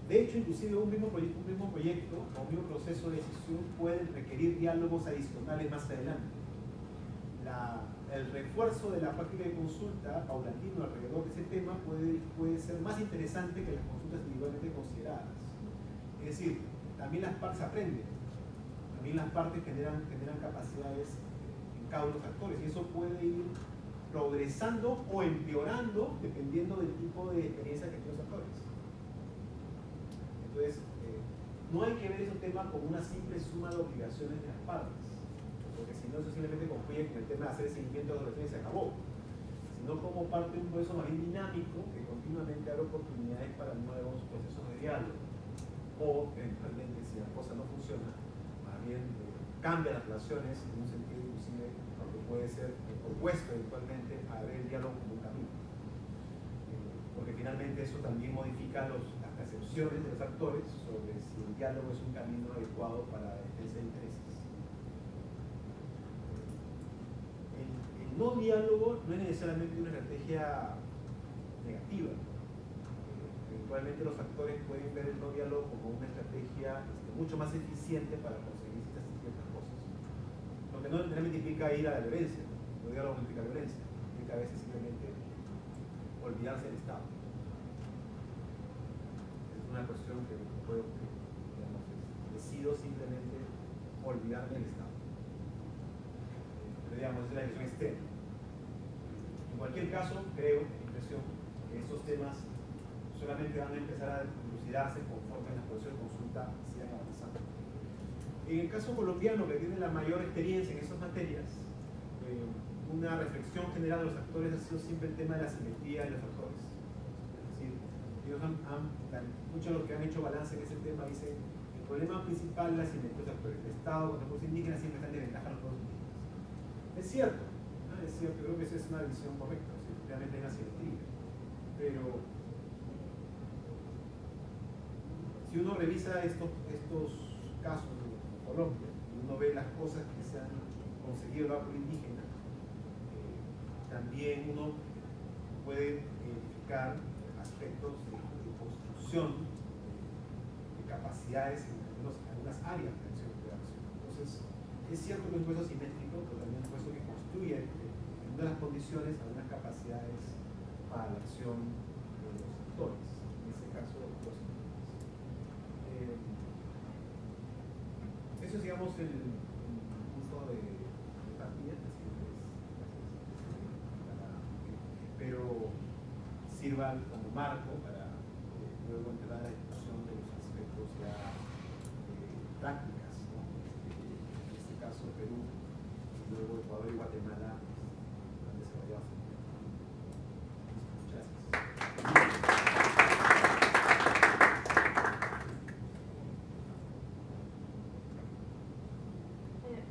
[SPEAKER 4] De hecho, inclusive un mismo proyecto o un mismo proceso de decisión pueden requerir diálogos adicionales más adelante. El refuerzo de la práctica de consulta paulatino alrededor de ese tema puede ser más interesante que las consultas individualmente consideradas. Es decir, también las partes aprenden, también las partes generan capacidades en cada uno de los actores, y eso puede ir progresando o empeorando dependiendo del tipo de experiencia que tienen los actores. Entonces, no hay que ver ese tema como una simple suma de obligaciones de las partes, porque si no, eso simplemente concluye con el tema de hacer seguimiento de las relaciones y se acabó, sino como parte de un proceso más bien dinámico que continuamente abre oportunidades para nuevos procesos de diálogo, o eventualmente, si la cosa no funciona, más bien cambia las relaciones en un sentido inclusive que puede ser opuesto eventualmente a ver el diálogo como un camino, porque finalmente eso también modifica las percepciones de los actores sobre si el diálogo es un camino adecuado para la defensa de intereses. El no diálogo no es necesariamente una estrategia negativa. Eventualmente los actores pueden ver el no diálogo como una estrategia mucho más eficiente para conseguir ciertas cosas. Lo que no necesariamente implica ir a la violencia. El diálogo no implica violencia, implica a veces simplemente olvidarse del Estado. Es una cuestión que puede ocurrir. Decido simplemente olvidarme del Estado. Pero digamos, es la visión externa. En cualquier caso, creo, mi impresión, que estos temas solamente van a empezar a dilucidarse conforme las procesos de consulta sigan avanzando. En el caso colombiano, que tiene la mayor experiencia en esas materias, una reflexión general de los actores ha sido siempre el tema de la simetría de los actores. Es decir, ellos muchos de los que han hecho balance en ese tema dicen que el problema principal es la simetría de los actores. El Estado con los pueblos indígenas siempre está en desventaja a los pueblos indígenas. Es cierto, ¿no? Es cierto, creo que esa es una visión correcta, o sea, realmente hay una simetría. Pero si uno revisa estos casos de Colombia y uno ve las cosas que se han conseguido en la pueblo indígena, también uno puede identificar aspectos de construcción de capacidades en algunas áreas de acción de acción. Entonces, es cierto que es un proceso simétrico, pero también es un proceso que construye en una de las condiciones algunas capacidades para la acción de los actores, en este caso los actores. Eso es, digamos, el punto de partida, espero sirvan como marco para luego entrar a la discusión de los aspectos ya prácticas, ¿no? En este caso Perú, y luego Ecuador y Guatemala han desarrollado. Muchas gracias.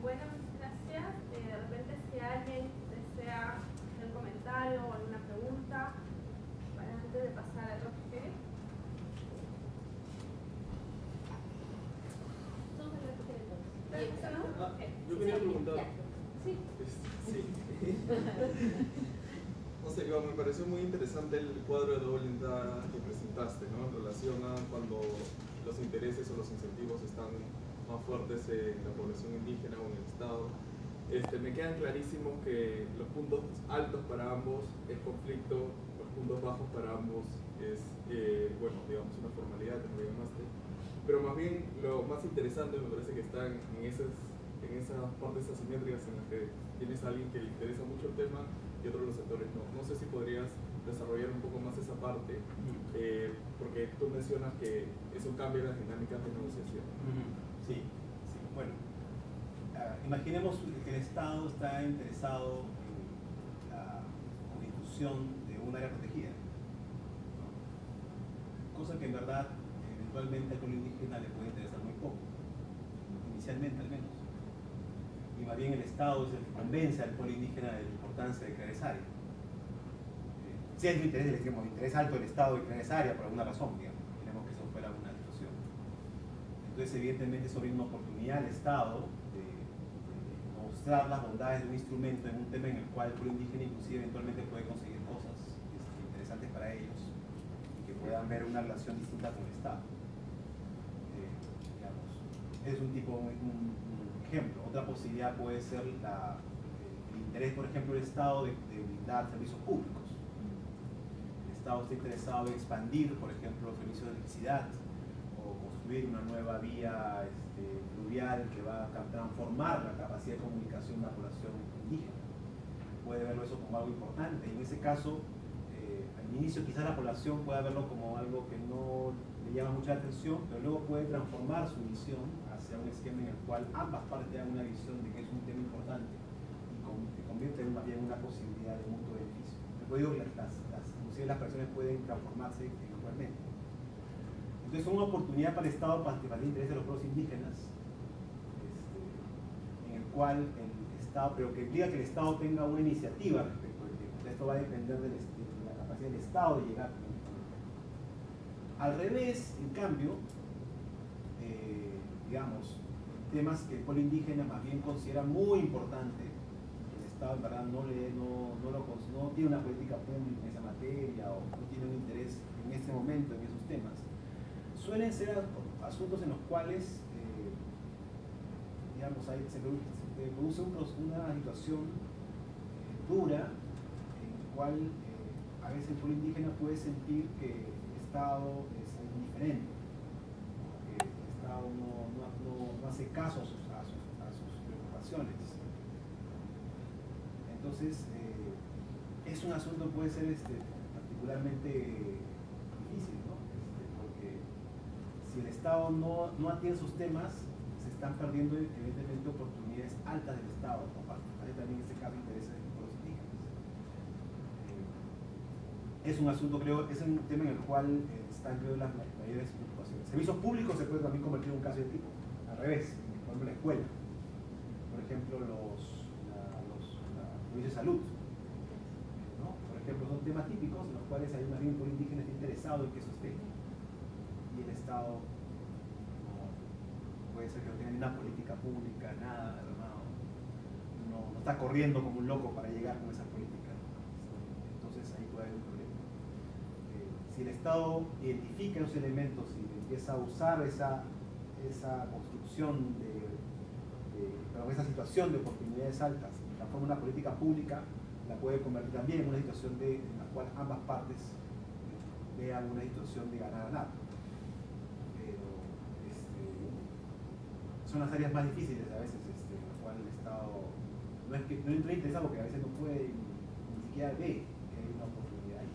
[SPEAKER 2] Bueno, gracias. De repente, si alguien desea hacer un comentario o alguna pregunta, para antes de pasar al Roque.
[SPEAKER 5] Yo quería preguntar.
[SPEAKER 2] Sí.
[SPEAKER 5] Sí. No sé, me pareció muy interesante el cuadro de doble entrada que presentaste, ¿no? En relación a cuando los intereses o los incentivos están más fuertes en la población indígena o en el Estado. Me quedan clarísimos que los puntos altos para ambos es conflicto, los puntos bajos para ambos es, bueno, digamos, una formalidad, como llamaste. Pero más bien, lo más interesante me parece que está en esas partes asimétricas en las que tienes a alguien que le interesa mucho el tema y otros los sectores no. No sé si podrías desarrollar un poco más esa parte, porque tú mencionas que eso cambia las dinámicas de negociación.
[SPEAKER 4] Sí, sí. Bueno, imaginemos que el Estado está interesado en la constitución de un área protegida, ¿no? Cosa que en verdad eventualmente al pueblo indígena le puede interesar muy poco, inicialmente al menos. Y más bien el Estado es el que convence al pueblo indígena de la importancia de crear esa área. Si hay un interés, digamos, interés alto del Estado de crear esa área por alguna razón, digamos, que eso fuera una situación. Entonces, evidentemente, eso brinda una oportunidad al Estado de mostrar las bondades de un instrumento en un tema en el cual el pueblo indígena inclusive eventualmente puede conseguir cosas interesantes para ellos y que puedan ver una relación distinta con el Estado. Digamos, es un tipo, un ejemplo. Otra posibilidad puede ser el interés, por ejemplo, del Estado de brindar servicios públicos. El Estado está interesado en expandir, por ejemplo, los servicios de electricidad o construir una nueva vía fluvial que va a transformar la capacidad de comunicación de la población indígena. Puede verlo eso como algo importante. Y en ese caso, al inicio quizás la población pueda verlo como algo que no le llama mucha atención, pero luego puede transformar su visión hacia un esquema en el cual ambas partes tengan una visión de que es un tema importante y se convierte en más bien una posibilidad de mutuo beneficio. Después digo que inclusive las personas pueden transformarse igualmente. Entonces es una oportunidad para el Estado para participar en el interés de los pueblos indígenas, en el cual el Estado, pero que implica que el Estado tenga una iniciativa respecto al tema. Esto va a depender de la capacidad del Estado de llegar. Al revés, en cambio, digamos, temas que el pueblo indígena más bien considera muy importante, el Estado en verdad no tiene una política pública en esa materia o no tiene un interés en este momento en esos temas, suelen ser asuntos en los cuales digamos, se produce una situación dura en la cual a veces el pueblo indígena puede sentir que el Estado es indiferente, que el Estado no hace caso a sus preocupaciones. Entonces, es un asunto que puede ser particularmente difícil, ¿no? Porque si el Estado no atiende sus temas, se están perdiendo evidentemente oportunidades altas del Estado, como participar también en este caso intereses de los indígenas. Es un asunto, creo, es un tema en el cual están, creo, las mayores preocupaciones. Servicios públicos se puede también convertir en un caso de tipo, al revés, por ejemplo, la escuela, por ejemplo, los servicios de salud, ¿no? Por ejemplo, son temas típicos en los cuales hay un pueblo indígena que está interesado en que eso esté, y el Estado puede ser que no tenga ni una política pública, nada, no está corriendo como un loco para llegar con esa política. Entonces
[SPEAKER 6] entonces ahí puede haber un problema. Si el Estado identifica esos elementos y empieza a usar esa construcción esa situación de oportunidades altas y transforma una política pública, la puede convertir también en una situación en la cual ambas partes vean una situación de ganar-ganar. Pero son las áreas más difíciles a veces, en las cuales el Estado no le interesa porque a veces no puede ni siquiera ve que hay una oportunidad ahí.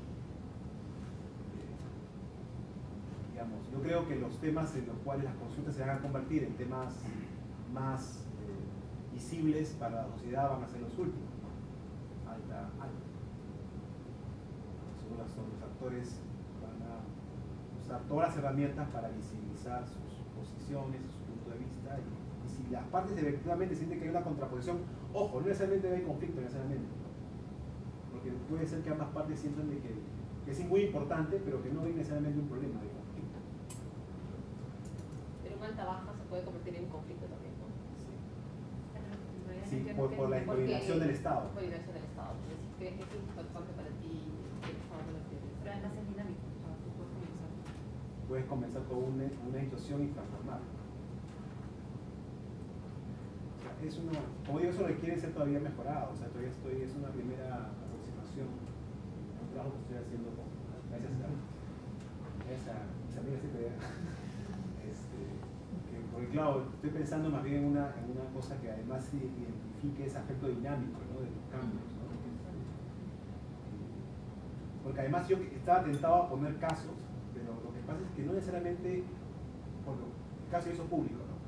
[SPEAKER 6] Digamos, yo creo que los temas en los cuales las consultas se van a convertir en temas más visibles para la sociedad van a ser los últimos, ¿no? Alta. Los actores van a usar todas las herramientas para visibilizar sus posiciones, su punto de vista, y si las partes efectivamente sienten que hay una contraposición, ojo, no necesariamente hay conflicto necesariamente, porque puede ser que ambas partes sientan de que es muy importante, pero que no hay necesariamente un problema de conflicto.
[SPEAKER 3] Pero un alta-baja se puede convertir en un conflicto también, ¿no?
[SPEAKER 6] Sí, por la coordinación del Estado.
[SPEAKER 3] Coordinación del Estado. Entonces, si crees que es importante para ti,
[SPEAKER 7] pero además es dinámico, o sea, tú puedes comenzar.
[SPEAKER 6] Puedes comenzar con una situación y transformarla. O sea, como digo, eso requiere ser todavía mejorado. O sea, todavía es una primera aproximación. Un trabajo que estoy haciendo gracias a mis amigas CPD. Porque claro, estoy pensando más bien en una cosa que además identifique ese aspecto dinámico, ¿no? De los cambios, ¿no? Porque además yo estaba tentado a poner casos, pero lo que pasa es que no necesariamente, por el caso de servicio público, ¿no?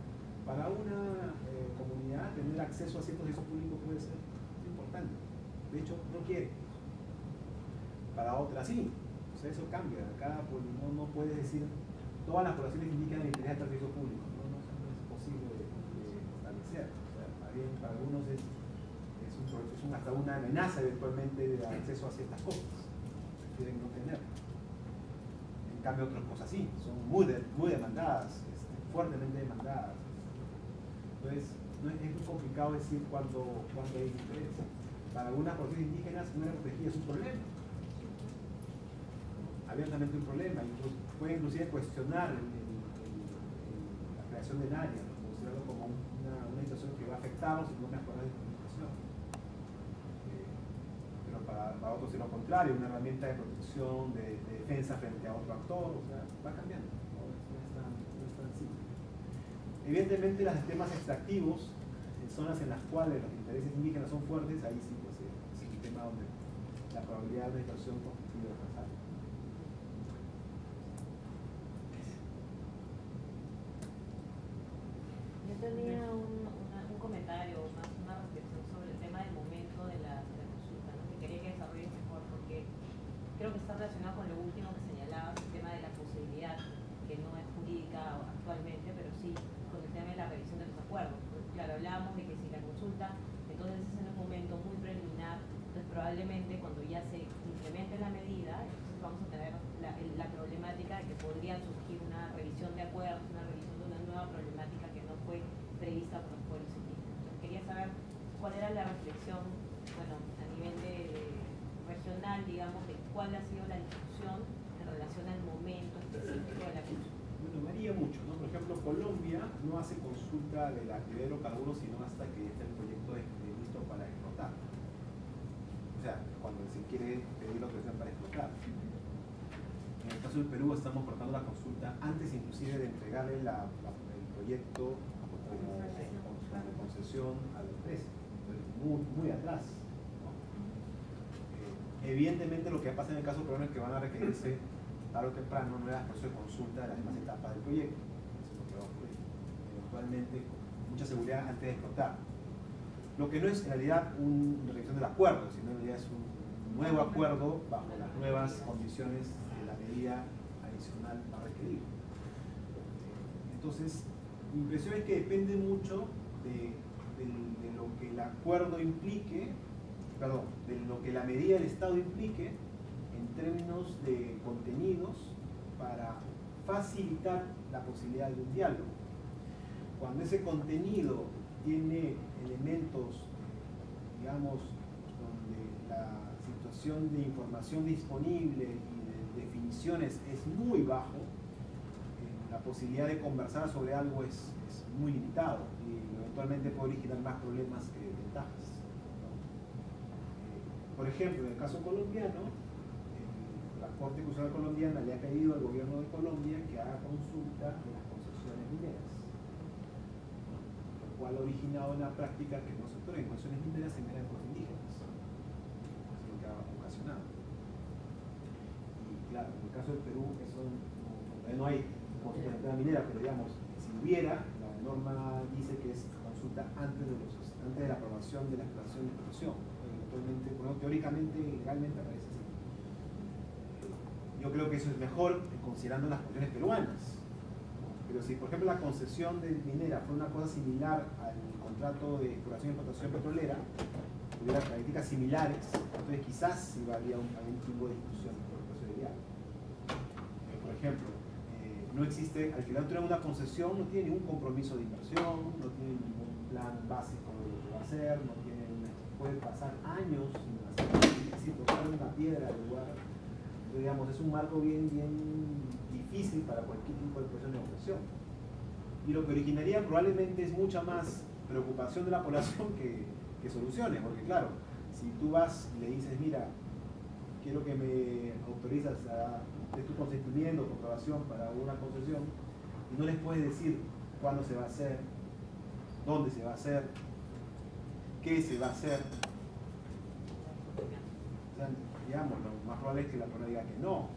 [SPEAKER 6] Para una comunidad tener acceso a ciertos servicios públicos puede ser importante. De hecho, no quiere. Para otra sí. O sea, eso cambia. Acá pues, no puedes decir todas las poblaciones indígenas de interés al servicio público. No es posible de establecer. O sea, para algunos es hasta una amenaza eventualmente de acceso a ciertas cosas. Prefieren no tener. En cambio otras cosas sí, son muy demandadas, fuertemente demandadas. Entonces, es muy complicado decir cuándo hay interés. Para algunas poblaciones indígenas, una protegida es un problema. Abiertamente un problema. Puede inclusive cuestionar la creación del área, ¿no? Considerarlo como una situación que va a afectarlos y no mejorar la comunicación. Pero para otros es lo contrario, una herramienta de protección, de defensa frente a otro actor, o sea, va cambiando, no es tan simple. Evidentemente los sistemas extractivos, en zonas en las cuales los intereses indígenas son fuertes, ahí sí pues, es un tema donde la probabilidad de una situación conflictiva es más alta.
[SPEAKER 7] Yo tenía un comentario, más una reflexión sobre el tema del momento de la consulta, ¿no? Que quería que desarrolles mejor, porque creo que está relacionado con lo último que señalabas, el tema de la posibilidad, que no es jurídica actualmente, pero sí con el tema de la revisión de los acuerdos. Porque, claro, hablábamos de que si la consulta entonces es en un momento muy preliminar, entonces probablemente cuando ya se implemente la medida, entonces vamos a tener la problemática de que podría surgir una revisión de acuerdos, una revisión de una nueva problemática que no fue prevista por los pueblos indígenas. Entonces quería saber cuál era la reflexión, bueno, a nivel regional, digamos, de cuál ha sido la discusión en relación al momento específico de la consulta.
[SPEAKER 6] Bueno, varía mucho, ¿no? Por ejemplo, Colombia no hace consulta de la actividad de hidrocarburos sino hasta que esté el proyecto listo para explotar. O sea, cuando se quiere pedir la autorización para explotar. En el caso del Perú estamos cortando la consulta antes inclusive de entregarle el proyecto como concesión a la empresa. Entonces, muy atrás, ¿no? Evidentemente lo que pasa en el caso peruano es que van a requerirse tarde o temprano nuevas procesos de consulta de las demás etapas del proyecto. Eso es lo que va a ocurrir. Eventualmente, mucha seguridad antes de explotar. Lo que no es en realidad una revisión del acuerdo, sino en realidad es un nuevo acuerdo bajo las nuevas condiciones de la medida adicional a requerir. Entonces, mi impresión es que depende mucho de lo que el acuerdo implique, perdón, de lo que la medida del Estado implique en términos de contenidos para facilitar la posibilidad de un diálogo. Cuando ese contenido tiene elementos, digamos, donde la situación de información disponible y de definiciones es muy bajo, la posibilidad de conversar sobre algo es muy limitado y eventualmente puede originar más problemas que ventajas, ¿no? Por ejemplo, en el caso colombiano, la Corte Constitucional colombiana le ha pedido al gobierno de Colombia que haga consulta de las concesiones mineras, lo cual ha originado una práctica que no se otorga en concesiones mineras en pueblos indígenas, es lo que ha ocasionado. Y claro, en el caso del Perú eso no hay consulta de minera, pero digamos, si hubiera, la norma dice que es consulta antes de la aprobación de la explotación y explotación. Eventualmente, bueno, teóricamente y legalmente aparece así. Yo creo que eso es mejor considerando las condiciones peruanas. Pero si, por ejemplo, la concesión de minera fue una cosa similar al contrato de exploración y explotación petrolera, hubiera características similares, entonces quizás sí habría algún tipo de discusión por el proceso de diálogo. Por ejemplo, no existe, al que le entregan una concesión no tiene ningún compromiso de inversión, no tiene ningún plan básico de lo que va a hacer, no tiene, puede pasar años sin tocar una piedra al lugar. Entonces, digamos, es un marco bien difícil para cualquier tipo de proceso de negociación. Y lo que originaría probablemente es mucha más preocupación de la población que soluciones, porque claro, si tú vas y le dices, mira, quiero que me autorizas a de tu consentimiento, tu aprobación para una concesión, y no les puedes decir cuándo se va a hacer, dónde se va a hacer, qué se va a hacer. O sea, digamos, lo más probable es que la persona diga que no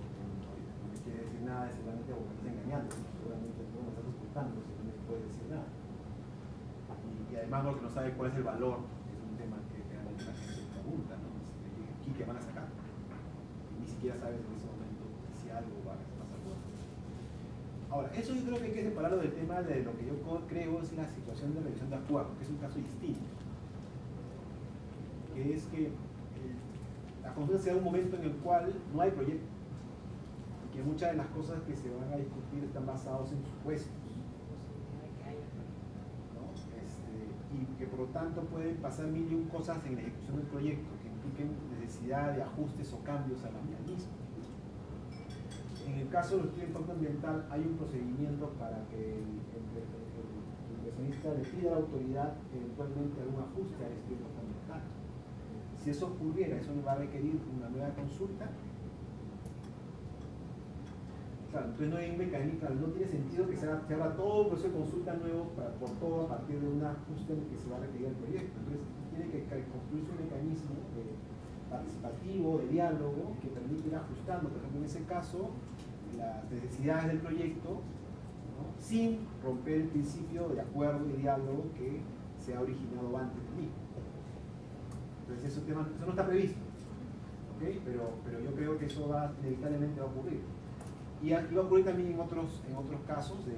[SPEAKER 6] me quiere decir nada, es seguramente porque me está engañando, seguramente no me está ocultando, si no me puede decir nada. Y además lo que no sabe cuál es el valor, es un tema que realmente la gente pregunta, ¿no? ¿Aquí qué van a sacar? Y ni siquiera sabes en ese momento si algo va a pasar. Ahora, eso yo creo que hay que separarlo del tema de lo que yo creo es la situación de revisión de acuerdo, que es un caso distinto. Que es que la consulta se da un momento en el cual no hay proyecto y que muchas de las cosas que se van a discutir están basadas en supuestos, ¿no? Y que por lo tanto pueden pasar mil y un cosas en la ejecución del proyecto que impliquen necesidad de ajustes o cambios a los mecanismos. En el caso del estudio de impacto ambiental hay un procedimiento para que el inversionista le pida a la autoridad eventualmente algún ajuste al estudio de impacto ambiental. Si eso ocurriera, eso va a requerir una nueva consulta. Claro, entonces no hay un mecanismo, no tiene sentido que se haga todo un proceso de consulta nuevo por todo a partir de un ajuste en el que se va a requerir el proyecto. Entonces tiene que construirse un mecanismo participativo, de diálogo, que permite ir ajustando, por ejemplo, en ese caso, las necesidades del proyecto, ¿no? Sin romper el principio de acuerdo y diálogo que se ha originado antes del mismo. Entonces eso no está previsto, ¿okay? Pero yo creo que eso inevitablemente va a ocurrir. Y va a ocurrir también en otros casos de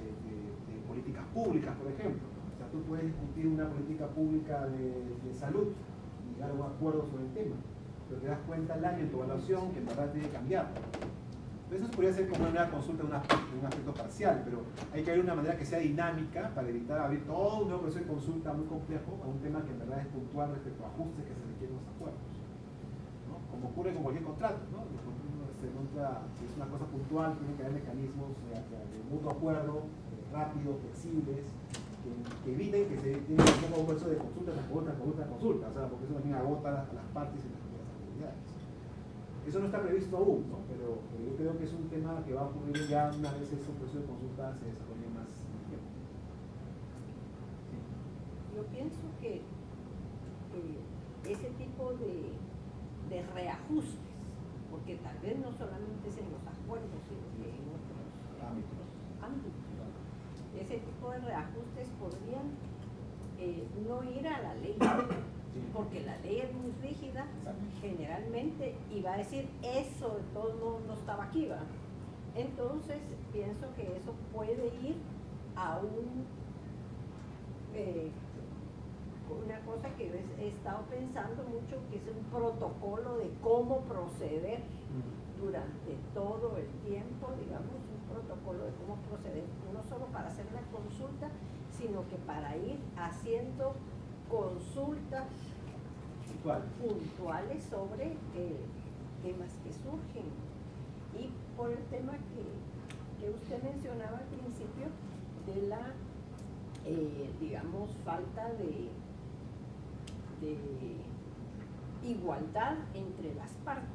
[SPEAKER 6] políticas públicas, por ejemplo. O sea, tú puedes discutir una política pública de salud y llegar a un acuerdo sobre el tema, pero te das cuenta al año en tu evaluación que en verdad tiene que cambiar. Entonces eso podría ser como una consulta de un aspecto parcial, pero hay que ver una manera que sea dinámica para evitar abrir todo un nuevo proceso de consulta muy complejo a un tema que en verdad es puntual respecto a ajustes que se requieren en los acuerdos, ¿no? Como ocurre con cualquier contrato, ¿no? Si es una cosa puntual, tiene que haber mecanismos de mutuo acuerdo, rápidos, flexibles, que eviten que se tenga un proceso de consulta tras consulta, o sea, porque eso también agota a las partes y las actividades. Eso no está previsto aún, ¿no? Pero yo creo que es un tema que va a ocurrir ya una vez ese proceso de consulta se desarrolle más tiempo.
[SPEAKER 8] Sí. Yo pienso que ese tipo de reajustes, porque tal vez no solamente es en los acuerdos, sino que en otros ámbitos, ese tipo de reajustes podrían no ir a la ley, porque la ley es muy rígida generalmente y va a decir eso de todos modos no estaba aquí, ¿va? Entonces pienso que eso puede ir a una cosa que he estado pensando mucho, que es un protocolo de cómo proceder durante todo el tiempo, digamos, un protocolo de cómo proceder, no solo para hacer una consulta, sino que para ir haciendo consultas puntuales sobre temas que surgen. Y por el tema que usted mencionaba al principio de la, digamos, falta de igualdad entre las partes.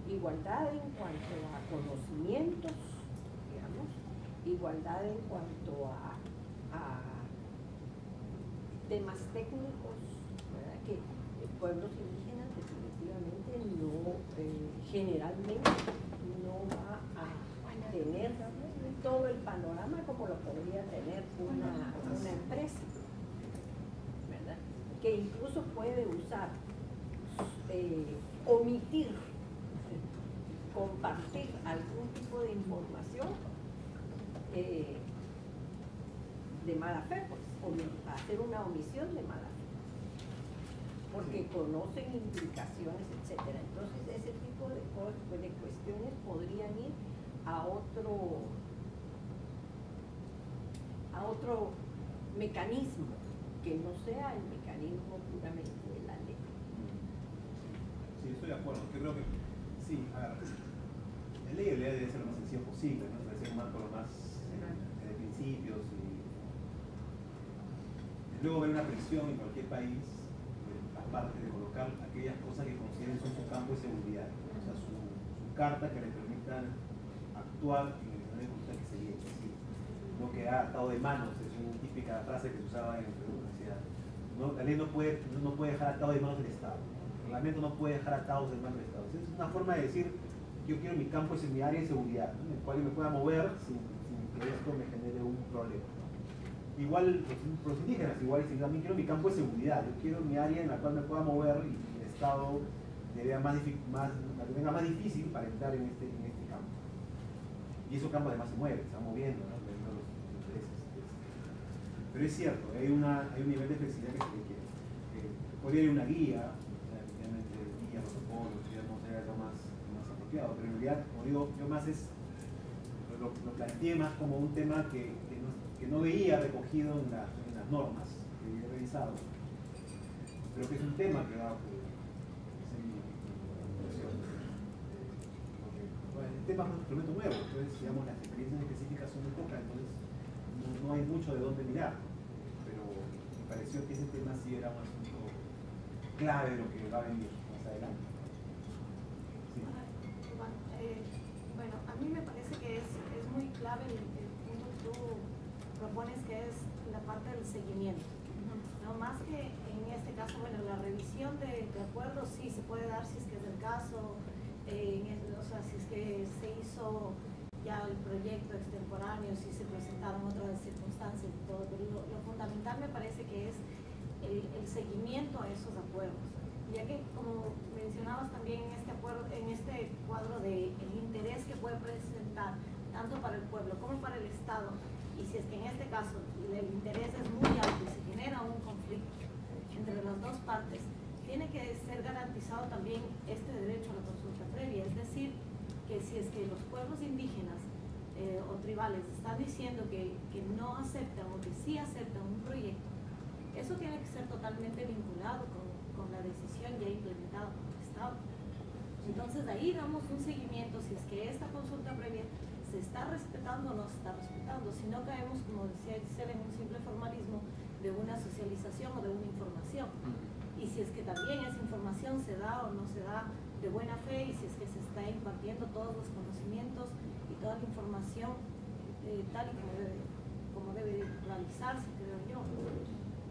[SPEAKER 8] Igualdad en cuanto a conocimientos, digamos, igualdad en cuanto a temas técnicos, ¿verdad? Que pueblos indígenas definitivamente no, generalmente no va a tener todo el panorama como lo podría tener una empresa, ¿verdad? Que incluso puede usar, omitir, compartir algún tipo de información de mala fe, pues, hacer una omisión de mala fe, porque conocen implicaciones, etcétera. Entonces ese tipo de cuestiones podrían ir a otro mecanismo que no sea el mecanismo puramente de la ley.
[SPEAKER 6] Sí, estoy de acuerdo. Yo creo que sí, a ver, la ley debe ser lo más sencillo posible, ¿no? Debe ser un marco lo más de principios y luego ver una presión en cualquier país, aparte de colocar aquellas cosas que consideren son su campo de seguridad, o sea, su carta que le permitan actuar en el escenario que se llegue. No quedar atado de manos, es una típica frase que se usaba en la universidad. No, la ley no puede dejar atado de manos del Estado. El reglamento no puede dejar atados de manos del Estado. Es una forma de decir, yo quiero mi campo es en mi área de seguridad, ¿no? En el cual yo me pueda mover sin que esto me genere un problema, ¿no? Igual los indígenas, igual dicen, también quiero mi campo de seguridad, yo quiero mi área en la cual me pueda mover y el Estado me vea más difícil para entrar en este campo. Y esos campos además se mueven, se van moviendo, ¿no? Pero es cierto, hay un nivel de flexibilidad que podría haber una guía, obviamente guía, protocolo, no sería algo más apropiado, pero en realidad, como digo, yo más lo planteé más como un tema que no veía recogido en las normas que he revisado, pero que es un tema que va a ocurrir. El tema es un instrumento nuevo, entonces digamos las experiencias específicas son muy pocas, entonces no hay mucho de dónde mirar, pero me pareció que ese tema sí era un asunto clave de lo que va a venir más adelante. Sí.
[SPEAKER 9] Bueno, a mí me parece que es muy clave el punto que tú propones, que es la parte del seguimiento. No más que en este caso, bueno, la revisión de acuerdos sí se puede dar si es que es el caso, o sea, si es que se hizo ya el proyecto extemporáneo, si se presentaron otras circunstancias y todo, pero lo fundamental me parece que es el seguimiento a esos acuerdos, ya que como mencionabas también en este acuerdo, en este cuadro de el interés que puede presentar tanto para el pueblo como para el Estado, y si es que en este caso el interés es muy alto y se genera un conflicto entre las dos partes, tiene que ser garantizado también este derecho a la consulta previa, es decir, que si es que los pueblos indígenas o tribales están diciendo que no aceptan o que sí aceptan un proyecto, eso tiene que ser totalmente vinculado con la decisión ya implementada por el Estado. Entonces ahí damos un seguimiento si es que esta consulta previa se está respetando o no se está respetando, si no caemos, como decía Gisela, en un simple formalismo de una socialización o de una información. Y si es que también esa información se da o no se da de buena fe, y si es que se está impartiendo todos los conocimientos y toda la información tal y como debe realizarse, creo yo.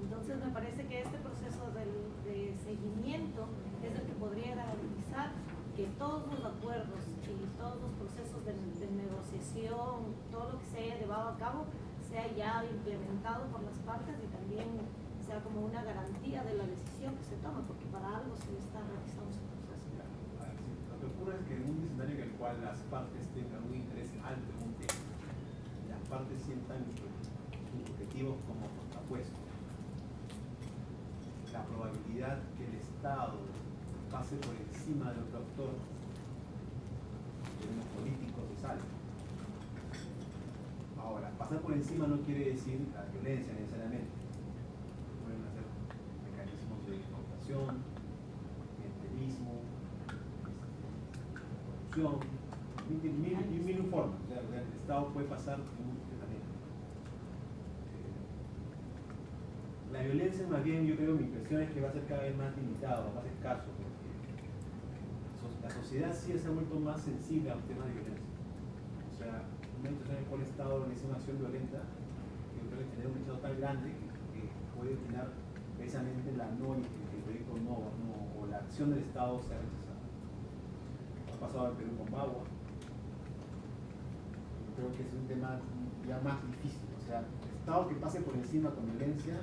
[SPEAKER 9] Entonces me parece que este proceso de seguimiento es el que podría garantizar que todos los acuerdos y todos los procesos de negociación, todo lo que se haya llevado a cabo, sea ya implementado por las partes y también sea como una garantía de la decisión que se toma, porque para algo se está realizando ese proceso.
[SPEAKER 6] Lo que ocurre es que en un escenario en el cual las partes tengan un interés alto en un tema, las partes sientan sus objetivos como contrapuestos, la probabilidad que el Estado pase por encima del otro actor, de los políticos, es alta. Ahora, pasar por encima no quiere decir la violencia necesariamente. Pueden hacer mecanismos de cooperación, corrupción, mil formas. O sea, el Estado puede pasar de muchas maneras. La violencia, más bien, yo creo, mi impresión es que va a ser cada vez más limitada, más escaso, porque la sociedad sí se ha vuelto más sensible a los temas de violencia. O sea, en un momento en el cual el Estado realiza una acción violenta, yo creo que tener un rechazo tan grande que puede terminar precisamente el proyecto no, o la acción del Estado sea rechazada. Ha pasado en Perú con Bagua. Creo que es un tema ya más difícil. O sea, el Estado que pase por encima con violencia